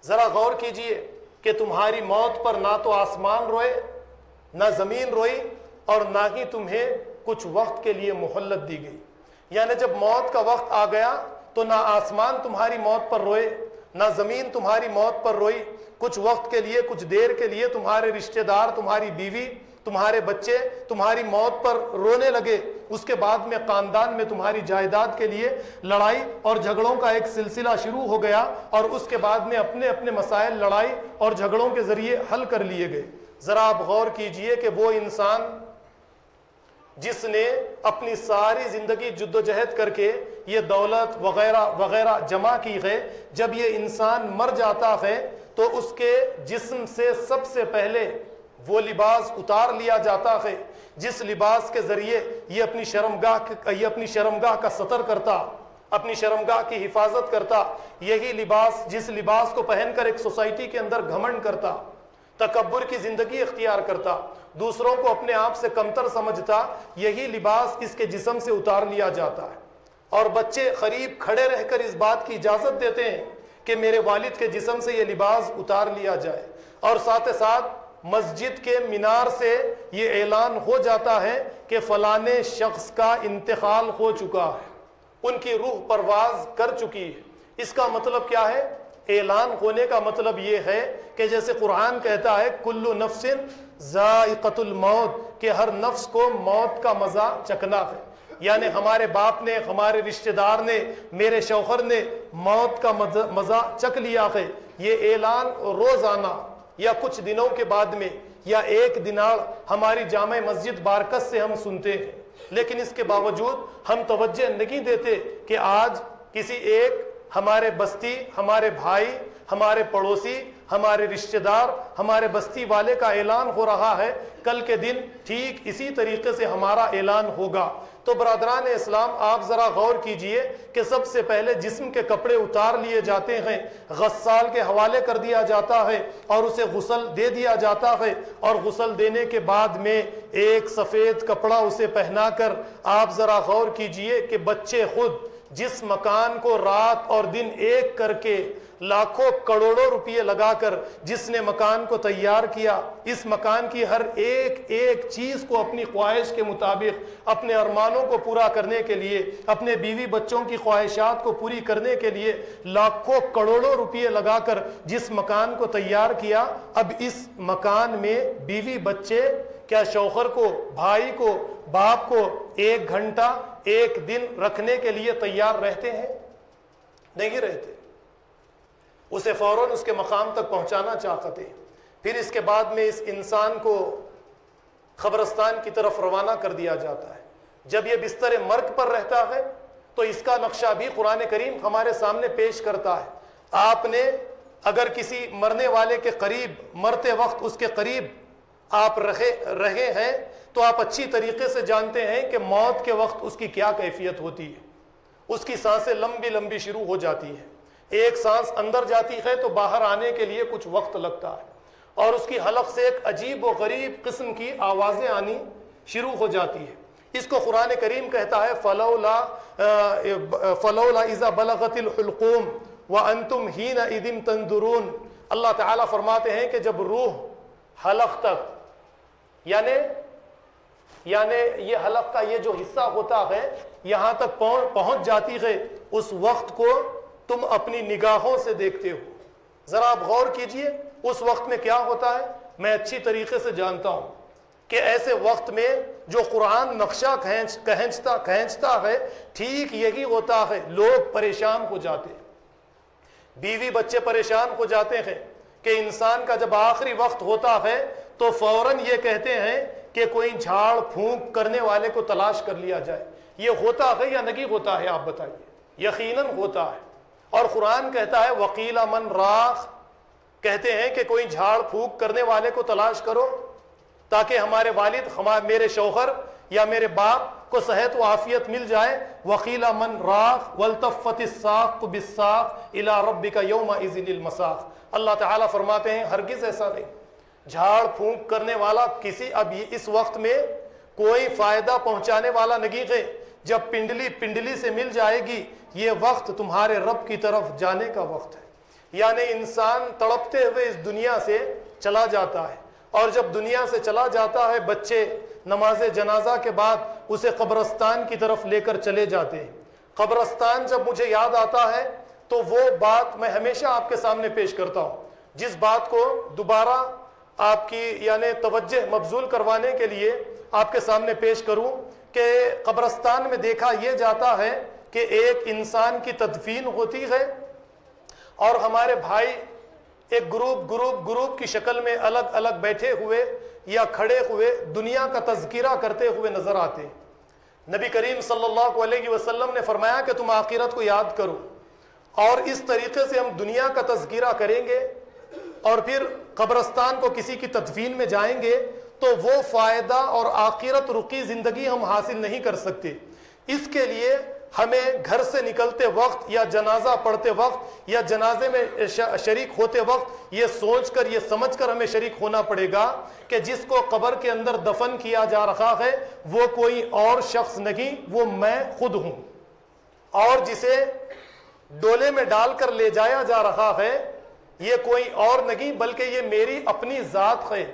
ذرا غور کیجئے کہ تمہاری موت پر نہ تو آسمان روئے، نہ زمین روئی، اور نہ ہی تمہیں کچھ وقت کے لیے مہلت دی گئی۔ یعنی جب موت کا وقت آ گیا تو نہ آسمان تمہاری موت پر روئے، نہ زمین تمہاری موت پر روئی۔ کچھ وقت کے لیے، کچھ دیر کے لیے تمہارے رشتہ دار، تمہاری بیوی، تمہارے بچے تمہاری موت پر رونے لگے، اس کے بعد میں خاندان میں تمہاری جائیداد کے لیے لڑائی اور جھگڑوں کا ایک سلسلہ شروع ہو گیا، اور اس کے بعد میں اپنے اپنے مسائل لڑائی اور جھگڑوں کے ذریعے حل کر لیے گئے۔ ذرا آپ غور کیجئے کہ وہ انسان جس نے اپنی ساری زندگی جدوجہد کر کے یہ دولت وغیرہ وغیرہ جمع کی ہے، جب یہ انسان مر جاتا ہے تو اس کے جسم سے سب سے پہلے وہ لباس اتار لیا جاتا ہے جس لباس کے ذریعے یہ اپنی شرمگاہ کا ستر کرتا، اپنی شرمگاہ کی حفاظت کرتا۔ یہی لباس، جس لباس کو پہن کر ایک سوسائٹی کے اندر گھمنڈ کرتا، تکبر کی زندگی اختیار کرتا، دوسروں کو اپنے آپ سے کمتر سمجھتا، یہی لباس اس کے جسم سے اتار لیا جاتا ہے۔ اور بچے قریب کھڑے رہ کر اس بات کی اجازت دیتے ہیں کہ میرے والد کے جسم سے یہ لباس اتار لیا جائے، اور ساتھ ساتھ مسجد کے مینار سے یہ اعلان ہو جاتا ہے کہ فلانے شخص کا انتقال ہو چکا ہے، ان کی روح پرواز کر چکی ہے۔ اس کا مطلب کیا ہے؟ اعلان ہونے کا مطلب یہ ہے کہ جیسے قرآن کہتا ہے کل نفس ذائقۃ الموت، کہ ہر نفس کو موت کا مزہ چکھنا ہے۔ یعنی ہمارے باپ نے، ہمارے رشتہ دار نے، میرے شوہر نے موت کا مزہ چکھ لیا ہے۔ یہ اعلان روزانہ یا کچھ دنوں کے بعد میں یا ایک دناڑ ہماری جامع مسجد بارکس سے ہم سنتے ہیں، لیکن اس کے باوجود ہم توجہ نہیں دیتے کہ آج کسی ایک ہمارے بستی، ہمارے بھائی، ہمارے پڑوسی، ہمارے رشتہ دار، ہمارے بستی والے کا اعلان ہو رہا ہے، کل کے دن ٹھیک اسی طریقے سے ہمارا اعلان ہوگا۔ تو برادران اسلام، آپ ذرا غور کیجئے کہ سب سے پہلے جسم کے کپڑے اتار لیے جاتے ہیں، غسال کے حوالے کر دیا جاتا ہے اور اسے غسل دے دیا جاتا ہے، اور غسل دینے کے بعد میں ایک سفید کپڑا اسے پہنا کر آپ ذرا غور کیجئے کہ بچے خود جس مکان کو رات اور دن ایک کر کے لاکھوں کروڑوں روپئے لگا کر جس نے مکان کو تیار کیا، اس مکان کی ہر ایک چیز کو اپنی خواہش کے مطابق، اپنے ارمانوں کو پورا کرنے کے لیے، اپنے بیوی بچوں کی خواہشات کو پوری کرنے کے لیے لاکھوں کروڑوں روپئے لگا کر جس مکان کو تیار کیا، اب اس مکان میں بیوی بچے کیا شوہر کو، بھائی کو، باپ کو ایک گھنٹہ، ایک دن رکھنے کے لیے تیار رہتے ہیں؟ نہیں رہتے۔ اسے فوراً اس کے مقام تک پہنچانا چاہتے ہیں۔ پھر اس کے بعد میں اس انسان کو قبرستان کی طرف روانہ کر دیا جاتا ہے۔ جب یہ بستر مرگ پر رہتا ہے تو اس کا نقشہ بھی قرآن کریم ہمارے سامنے پیش کرتا ہے۔ آپ نے اگر کسی مرنے والے کے قریب، مرتے وقت اس کے قریب آپ رہے ہیں تو آپ اچھی طریقے سے جانتے ہیں کہ موت کے وقت اس کی کیا کیفیت ہوتی ہے۔ اس کی سانسیں لمبی لمبی شروع ہو جاتی ہیں، ایک سانس اندر جاتی ہے تو باہر آنے کے لیے کچھ وقت لگتا ہے، اور اس کی حلق سے ایک عجیب و غریب قسم کی آوازیں آنی شروع ہو جاتی ہے۔ اس کو قرآن کریم کہتا ہے فلولا اذا بلغت الحلقوم وانتم حینئذ تنظرون۔ اللہ تعالیٰ فرماتے ہیں کہ جب روح حلق تک یعنی یہ حلق کا یہ جو حصہ ہوتا ہے یہاں تک پہنچ جاتی ہے، اس وقت کو تم اپنی نگاہوں سے دیکھتے ہو۔ ذرا آپ غور کیجئے اس وقت میں کیا ہوتا ہے۔ میں اچھی طریقے سے جانتا ہوں کہ ایسے وقت میں جو قرآن نقشہ کھینچتا ہے ٹھیک یہی ہوتا ہے، لوگ پریشان ہو جاتے ہیں، بیوی بچے پریشان ہو جاتے ہیں کہ انسان کا جب آخری وقت ہوتا ہے تو فوراً یہ کہتے ہیں کہ کوئی جھاڑ پھونک کرنے والے کو تلاش کر لیا جائے۔ یہ ہوتا ہے یا نہیں ہوتا ہے؟ آپ بتائیے۔ یقیناً ہوتا ہے، اور قرآن کہتا ہے وقیل من راق، کہتے ہیں کہ کوئی جھاڑ پھونک کرنے والے کو تلاش کرو تاکہ ہمارے والد، میرے شوہر یا میرے باپ کو صحت و عافیت مل جائے۔ وقیل من راق والتفت الساق بالساق الی ربک یومئذ المساق۔ اللہ تعالیٰ فرماتے ہیں ہرگز ایسا نہیں، جھاڑ پھونک کرنے والا کسی اب اس وقت میں کوئی فائدہ پہنچانے والا نہیں ہے۔ جب پنڈلی سے مل جائے گی، یہ وقت تمہارے رب کی طرف جانے کا وقت ہے۔ یعنی انسان تڑپتے ہوئے اس دنیا سے چلا جاتا ہے، اور جب دنیا سے چلا جاتا ہے بچے نماز جنازہ کے بعد اسے قبرستان کی طرف لے کر چلے جاتے ہیں۔ قبرستان جب مجھے یاد آتا ہے تو وہ بات میں ہمیشہ آپ کے سامنے پیش کرتا ہوں، جس بات کو دوبارہ آپ کی یعنی توجہ مبذول کروانے کے لیے آپ کے سامنے پیش کروں کہ قبرستان میں دیکھا یہ جاتا ہے کہ ایک انسان کی تدفین ہوتی ہے اور ہمارے بھائی ایک گروپ کی شکل میں الگ الگ بیٹھے ہوئے یا کھڑے ہوئے دنیا کا تذکرہ کرتے ہوئے نظر آتے ہیں۔ نبی کریم صلی اللہ علیہ وسلم نے فرمایا کہ تم آخرت کو یاد کرو، اور اس طریقے سے ہم دنیا کا تذکرہ کریں گے اور پھر قبرستان کو کسی کی تدفین میں جائیں گے تو وہ فائدہ اور آخرت رخی زندگی ہم حاصل نہیں کر سکتے۔ اس کے لیے ہمیں گھر سے نکلتے وقت یا جنازہ پڑھتے وقت یا جنازے میں شریک ہوتے وقت یہ سوچ کر یہ سمجھ کر ہمیں شریک ہونا پڑے گا کہ جس کو قبر کے اندر دفن کیا جا رہا ہے وہ کوئی اور شخص نہیں، وہ میں خود ہوں، اور جسے ڈولے میں ڈال کر لے جایا جا رہا ہے یہ کوئی اور نہیں بلکہ یہ میری اپنی ذات ہے۔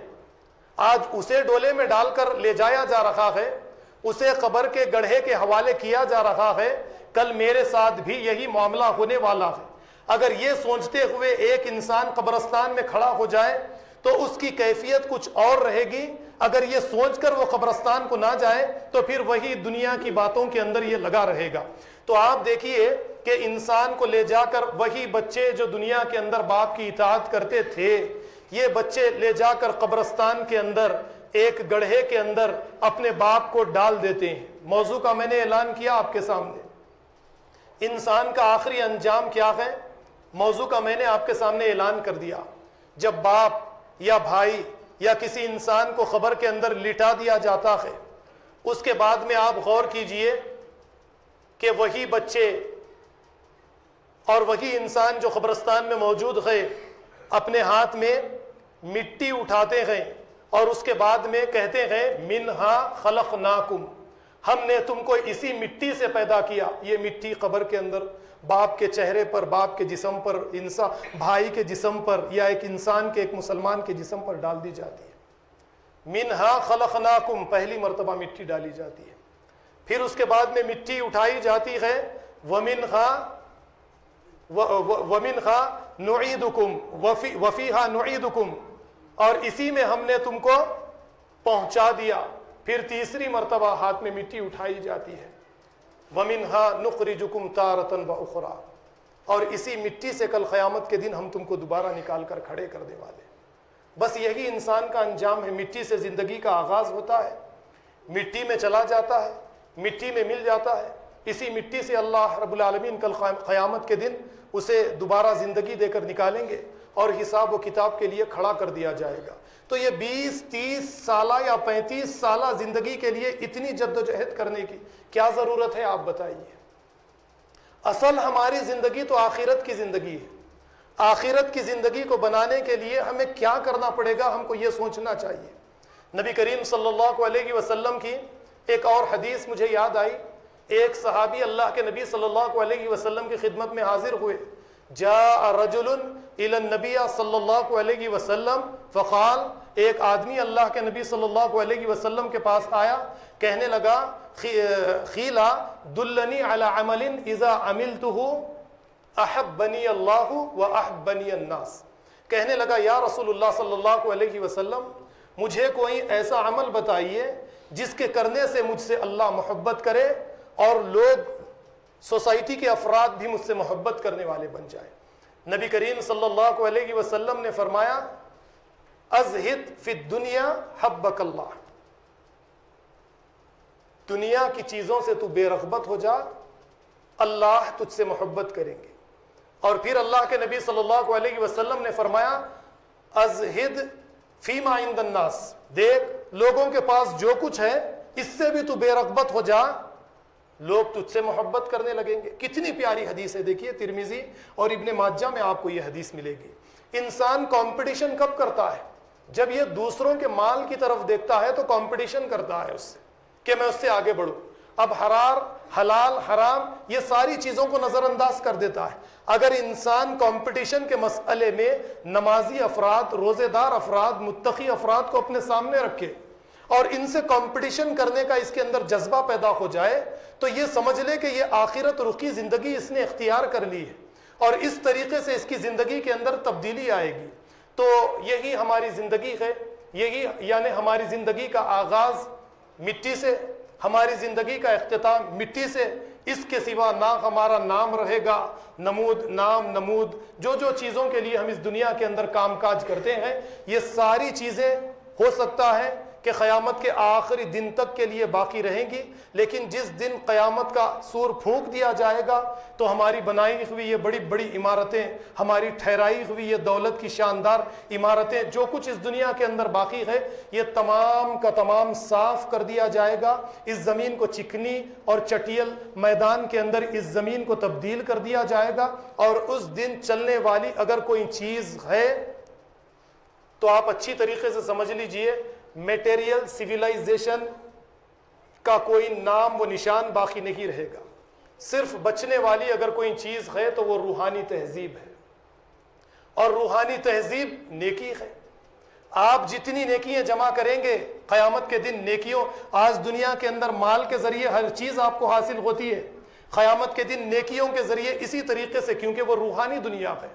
آج اسے ڈولے میں ڈال کر لے جایا جا رہا ہے، اسے قبر کے گڑھے کے حوالے کیا جا رہا ہے، کل میرے ساتھ بھی یہی معاملہ ہونے والا ہے۔ اگر یہ سوچتے ہوئے ایک انسان قبرستان میں کھڑا ہو جائے تو اس کی کیفیت کچھ اور رہے گی، اگر یہ سوچ کر وہ قبرستان کو نہ جائے تو پھر وہی دنیا کی باتوں کے اندر یہ لگا رہے گا۔ تو آپ دیکھیے کہ انسان کو لے جا کر وہی بچے جو دنیا کے اندر باپ کی اطاعت کرتے تھے، یہ بچے لے جا کر قبرستان کے اندر ایک گڑھے کے اندر اپنے باپ کو ڈال دیتے ہیں۔ موضوع کا میں نے اعلان کیا آپ کے سامنے، انسان کا آخری انجام کیا ہے، موضوع کا میں نے آپ کے سامنے اعلان کر دیا۔ جب باپ یا بھائی یا کسی انسان کو قبر کے اندر لٹا دیا جاتا ہے، اس کے بعد میں آپ غور کیجئے کہ وہی بچے اور وہی انسان جو قبرستان میں موجود ہے اپنے ہاتھ میں مٹی اٹھاتے ہیں اور اس کے بعد میں کہتے ہیں منہا خلقناکم، ہم نے تم کو اسی مٹی سے پیدا کیا۔ یہ مٹی قبر کے اندر باپ کے چہرے پر، باپ کے جسم پر، انسان بھائی کے جسم پر یا ایک انسان کے ایک مسلمان کے جسم پر ڈال دی جاتی ہے۔ منہا خلقناکم، پہلی مرتبہ مٹی ڈالی جاتی ہے، پھر اس کے بعد میں مٹی اٹھائی جاتی ہے، وَمِنْهَا نُعِيدُكُمْ وَفِيهَا نُعِيدُكُمْ، اور اسی میں ہم نے تم کو پہنچا دیا۔ پھر تیسری مرتبہ ہاتھ میں مٹی اٹھائی جاتی ہے، وَمِنْهَا نُخْرِجُكُمْ تَارَةً وَأُخْرَى، اور اسی مٹی سے کل قیامت کے دن ہم تم کو دوبارہ نکال کر کھڑے کر دے والے۔ بس یہی انسان کا انجام ہے، مٹی سے زندگی کا آغاز ہوتا ہے، مٹی میں چلا جاتا ہے، مٹی میں مل جاتا ہے، اسی مٹی سے اللہ رب العالمین کل قیامت کے دن اسے دوبارہ زندگی دے کر نکالیں گے اور حساب و کتاب کے لیے کھڑا کر دیا جائے گا۔ تو یہ 20-30 سالہ یا 35 سالہ زندگی کے لیے اتنی جد و جہد کرنے کی کیا ضرورت ہے؟ آپ بتائیے۔ اصل ہماری زندگی تو آخرت کی زندگی ہے، آخرت کی زندگی کو بنانے کے لیے ہمیں کیا کرنا پڑے گا، ہم کو یہ سوچنا چاہیے۔ نبی کریم صلی اللہ علیہ وسلم کی ایک اور حدیث مجھے یاد آئی، ایک صحابی اللہ کے نبی صلی اللہ علیہ وسلم کی خدمت میں حاضر ہوئے، جاء رجل الی النبی صلی اللہ علیہ وسلم فقال، ایک آدمی اللہ کے نبی صلی اللہ علیہ وسلم کے پاس آیا، کہنے لگا خیلا دلنی علی عمل اذا عملتہ احبنی اللہ واحبنی الناس، کہنے لگا یا رسول اللہ صلی اللہ علیہ وسلم مجھے کوئی ایسا عمل بتائیے جس کے کرنے سے مجھ سے اللہ محبت کرے اور لوگ سوسائٹی کے افراد بھی مجھ سے محبت کرنے والے بن جائیں۔ نبی کریم صلی اللہ علیہ وسلم نے فرمایا ازہد فی الدنیا حبک اللہ، دنیا کی چیزوں سے تو بے رغبت ہو جا، اللہ تجھ سے محبت کریں گے۔ اور پھر اللہ کے نبی صلی اللہ علیہ وسلم نے فرمایا ازہد فیما عند الناس، دیکھ لوگوں کے پاس جو کچھ ہے اس سے بھی تو بے رغبت ہو جا، لوگ تجھ سے محبت کرنے لگیں گے۔ کتنی پیاری حدیث ہے، دیکھیے ترمذی اور ابن ماجہ میں آپ کو یہ حدیث ملے گی۔ انسان کمپٹیشن کب کرتا ہے؟ جب یہ دوسروں کے مال کی طرف دیکھتا ہے تو کمپٹیشن کرتا ہے اس سے کہ میں اس سے آگے بڑھوں۔ اب حلال حرام یہ ساری چیزوں کو نظر انداز کر دیتا ہے۔ اگر انسان کمپٹیشن کے مسئلے میں نمازی افراد، روزے دار افراد، متقی افراد کو اپنے سامنے رکھے اور ان سے کمپٹیشن کرنے کا اس کے اندر جذبہ پیدا ہو جائے تو یہ سمجھ لے کہ یہ آخرت رخی زندگی اس نے اختیار کر لی ہے اور اس طریقے سے اس کی زندگی کے اندر تبدیلی آئے گی۔ تو یہی ہماری زندگی ہے، یہی یعنی ہماری زندگی کا آغاز مٹی سے، ہماری زندگی کا اختتام مٹی سے، اس کے سوا نہ ہمارا نام رہے گا، نمود جو چیزوں کے لیے ہم اس دنیا کے اندر کام کاج کرتے ہیں یہ ساری چیزیں ہو سکتا ہے کہ قیامت کے آخری دن تک کے لیے باقی رہیں گی، لیکن جس دن قیامت کا سور پھونک دیا جائے گا تو ہماری بنائی ہوئی یہ بڑی بڑی عمارتیں، ہماری ٹھہرائی ہوئی یہ دولت کی شاندار عمارتیں، جو کچھ اس دنیا کے اندر باقی ہے یہ تمام کا تمام صاف کر دیا جائے گا، اس زمین کو چکنی اور چٹیل میدان کے اندر اس زمین کو تبدیل کر دیا جائے گا، اور اس دن چلنے والی اگر کوئی چیز ہے تو آپ اچھی طریقے سے سمجھ لیجئے میٹیریل سیویلائزیشن کا کوئی نام و نشان باقی نہیں رہے گا۔ صرف بچنے والی اگر کوئی چیز ہے تو وہ روحانی تہذیب ہے، اور روحانی تہذیب نیکی ہے۔ آپ جتنی نیکیاں جمع کریں گے قیامت کے دن نیکیوں، آج دنیا کے اندر مال کے ذریعے ہر چیز آپ کو حاصل ہوتی ہے، قیامت کے دن نیکیوں کے ذریعے اسی طریقے سے، کیونکہ وہ روحانی دنیا ہے،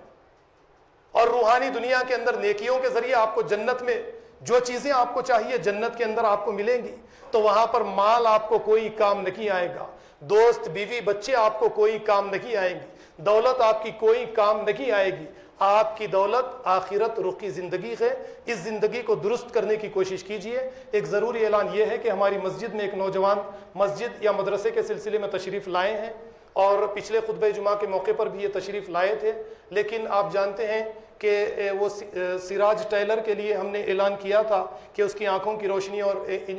اور روحانی دنیا کے اندر نیکیوں کے ذریعے آپ کو جنت میں جو چیزیں آپ کو چاہیے جنت کے اندر آپ کو ملیں گی، تو وہاں پر مال آپ کو کوئی کام نہیں آئے گا، دوست بیوی بچے آپ کو کوئی کام نہیں آئیں گی، دولت آپ کی کوئی کام نہیں آئے گی۔ آپ کی دولت آخرت رخی زندگی ہے، اس زندگی کو درست کرنے کی کوشش کیجئے۔ ایک ضروری اعلان یہ ہے کہ ہماری مسجد میں ایک نوجوان مسجد یا مدرسے کے سلسلے میں تشریف لائے ہیں، اور پچھلے خطبہ جمعہ کے موقع پر بھی یہ تشریف لائے تھے، لیکن آپ جانتے ہیں کہ وہ سراج ٹیلر کے لیے ہم نے اعلان کیا تھا کہ اس کی آنکھوں کی روشنی اور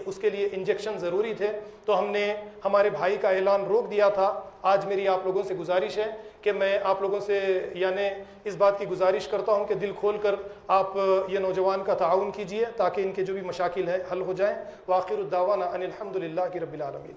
اس کے لیے انجیکشن ضروری تھے، تو ہم نے ہمارے بھائی کا اعلان روک دیا تھا۔ آج میری آپ لوگوں سے گزارش ہے کہ میں آپ لوگوں سے یعنی اس بات کی گزارش کرتا ہوں کہ دل کھول کر آپ یہ نوجوان کا تعاون کیجئے تاکہ ان کے جو بھی مشاکل ہے حل ہو جائیں۔ وآخر الدعوانا ان الحمد للہ رب العالمین۔